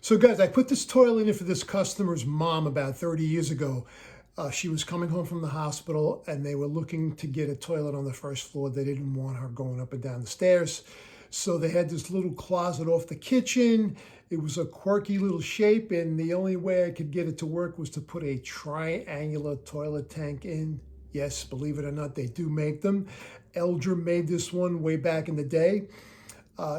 So guys, I put this toilet in for this customer's mom about 30 years ago. She was coming home from the hospital and they were looking to get a toilet on the first floor. They didn't want her going up and down the stairs. So they had this little closet off the kitchen. It was a quirky little shape, and the only way I could get it to work was to put a triangular toilet tank in. Yes, believe it or not, they do make them. Eljer made this one way back in the day.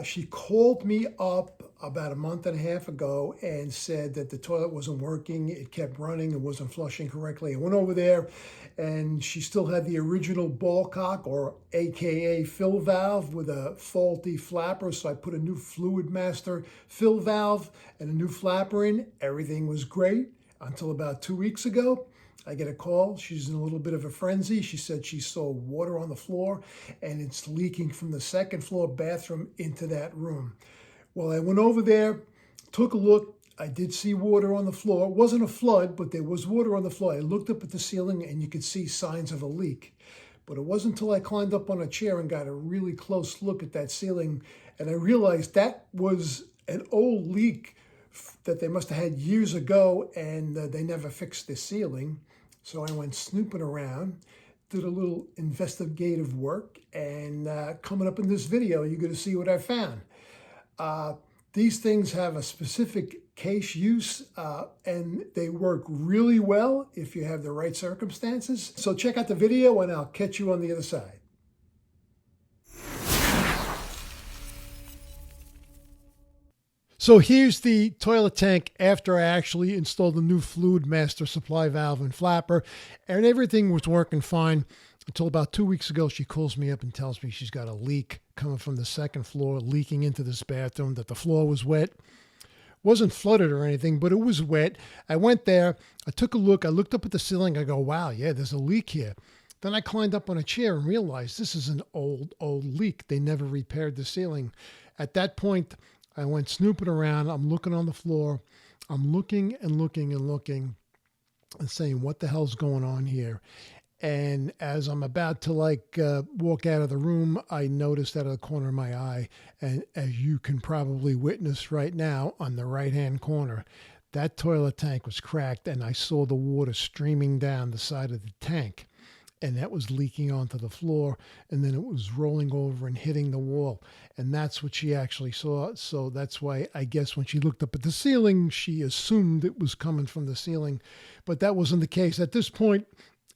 She called me up about a month and a half ago and said that the toilet wasn't working. It kept running. It wasn't flushing correctly. I went over there and she still had the original ball cock, or AKA fill valve, with a faulty flapper. So I put a new Fluidmaster fill valve and a new flapper in. Everything was great until about 2 weeks ago. I get a call. She's in a little bit of a frenzy. She said she saw water on the floor and it's leaking from the second floor bathroom into that room. Well, I went over there, took a look. I did see water on the floor. It wasn't a flood, but there was water on the floor. I looked up at the ceiling and you could see signs of a leak. But it wasn't until I climbed up on a chair and got a really close look at that ceiling and I realized that was an old leak that they must have had years ago, and they never fixed the ceiling. So I went snooping around, did a little investigative work, and coming up in this video, you're going to see what I found. These things have a specific case use, and they work really well if you have the right circumstances. So check out the video, and I'll catch you on the other side. So here's the toilet tank after I actually installed the new Fluidmaster supply valve and flapper, and everything was working fine until about 2 weeks ago. She calls me up and tells me she's got a leak coming from the second floor, leaking into this bathroom, that the floor was wet. Wasn't flooded or anything, but it was wet. I went there, I took a look, I looked up at the ceiling, I go, wow, yeah, there's a leak here. Then I climbed up on a chair and realized this is an old leak. They never repaired the ceiling. At that point, I went snooping around. I'm looking on the floor. I'm looking and looking and looking and saying, what the hell's going on here? And as I'm about to walk out of the room, I noticed out of the corner of my eye, and as you can probably witness right now on the right-hand corner, that toilet tank was cracked and I saw the water streaming down the side of the tank. And that was leaking onto the floor, and then it was rolling over and hitting the wall. And that's what she actually saw. So that's why I guess when she looked up at the ceiling, she assumed it was coming from the ceiling. But that wasn't the case. At this point,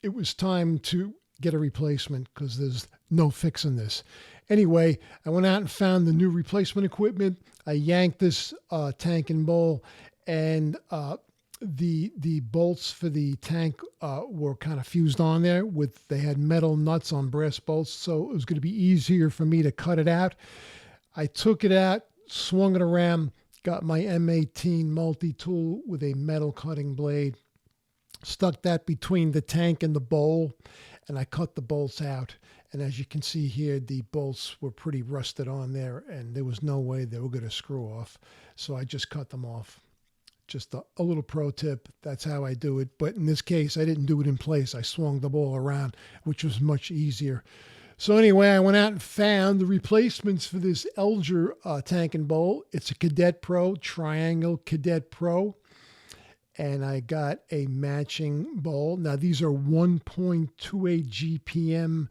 it was time to get a replacement because there's no fixing this. Anyway, I went out and found the new replacement equipment. I yanked this tank and bowl, and the bolts for the tank were kind of fused on there. They had metal nuts on brass bolts, so it was going to be easier for me to cut it out. I took it out, swung it around, got my M18 multi-tool with a metal cutting blade, stuck that between the tank and the bowl, and I cut the bolts out. And as you can see here, the bolts were pretty rusted on there, and there was no way they were going to screw off. So I just cut them off. Just a little pro tip. That's how I do it. But in this case, I didn't do it in place. I swung the ball around, which was much easier. So anyway, I went out and found the replacements for this Eljer tank and bowl. It's a Cadet Pro, Triangle Cadet Pro. And I got a matching bowl. Now, these are 1.28 GPM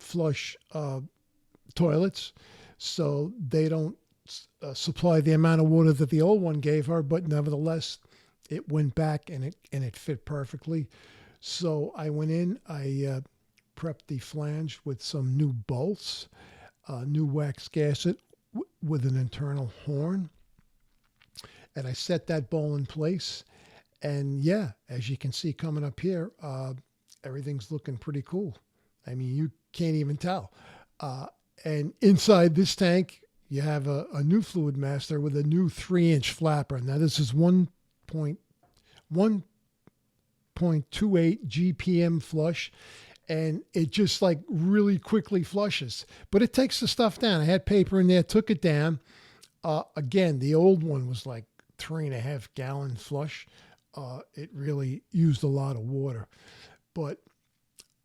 flush toilets. So they don't supply the amount of water that the old one gave her, but nevertheless, it went back and it fit perfectly. So I went in, I prepped the flange with some new bolts, new wax gasket with an internal horn, and I set that bowl in place. And yeah, as you can see coming up here, everything's looking pretty cool. I mean, you can't even tell. And inside this tank, you have a new Fluidmaster with a new 3-inch flapper. Now this is 1.28 GPM flush, and it just like really quickly flushes. But it takes the stuff down. I had paper in there, took it down. Again, the old one was like 3.5 gallon flush. It really used a lot of water. But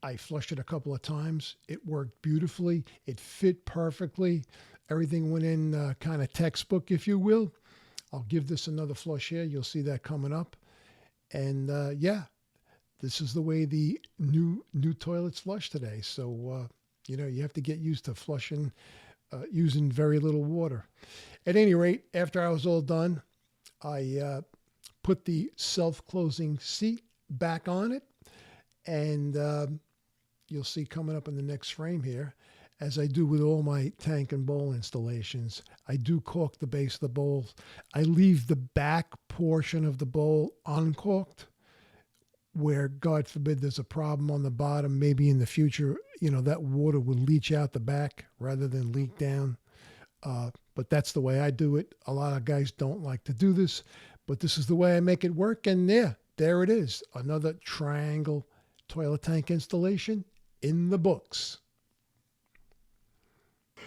I flushed it a couple of times. It worked beautifully. It fit perfectly. Everything went in kind of textbook, if you will. I'll give this another flush here. You'll see that coming up. And yeah, this is the way the new toilets flush today. So, you have to get used to flushing using very little water. At any rate, after I was all done, I put the self-closing seat back on it. And you'll see coming up in the next frame here, as I do with all my tank and bowl installations, I do cork the base of the bowl. I leave the back portion of the bowl uncorked, where, God forbid, there's a problem on the bottom. Maybe in the future, that water will leach out the back rather than leak down. But that's the way I do it. A lot of guys don't like to do this, but this is the way I make it work. And yeah, there it is. Another triangle toilet tank installation in the books.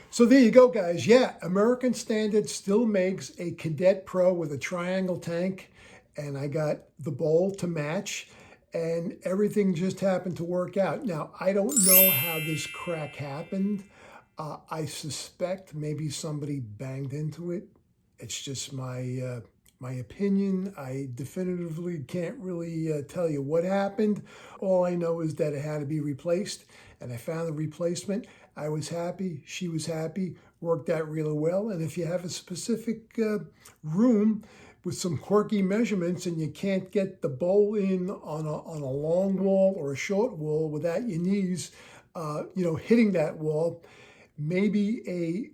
So there you go, guys. Yeah, American Standard still makes a Cadet Pro with a triangle tank, and I got the bowl to match, and everything just happened to work out. Now, I don't know how this crack happened. I suspect maybe somebody banged into it. It's just my opinion. I definitively can't really tell you what happened. All I know is that it had to be replaced, and I found the replacement. I was happy. She was happy. Worked out really well. And if you have a specific room with some quirky measurements and you can't get the bowl in on a long wall or a short wall without your knees, hitting that wall, maybe a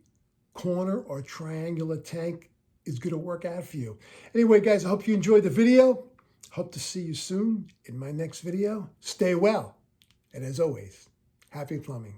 corner or triangular tank is going to work out for you. Anyway, guys, I hope you enjoyed the video. Hope to see you soon in my next video. Stay well. And as always, happy plumbing.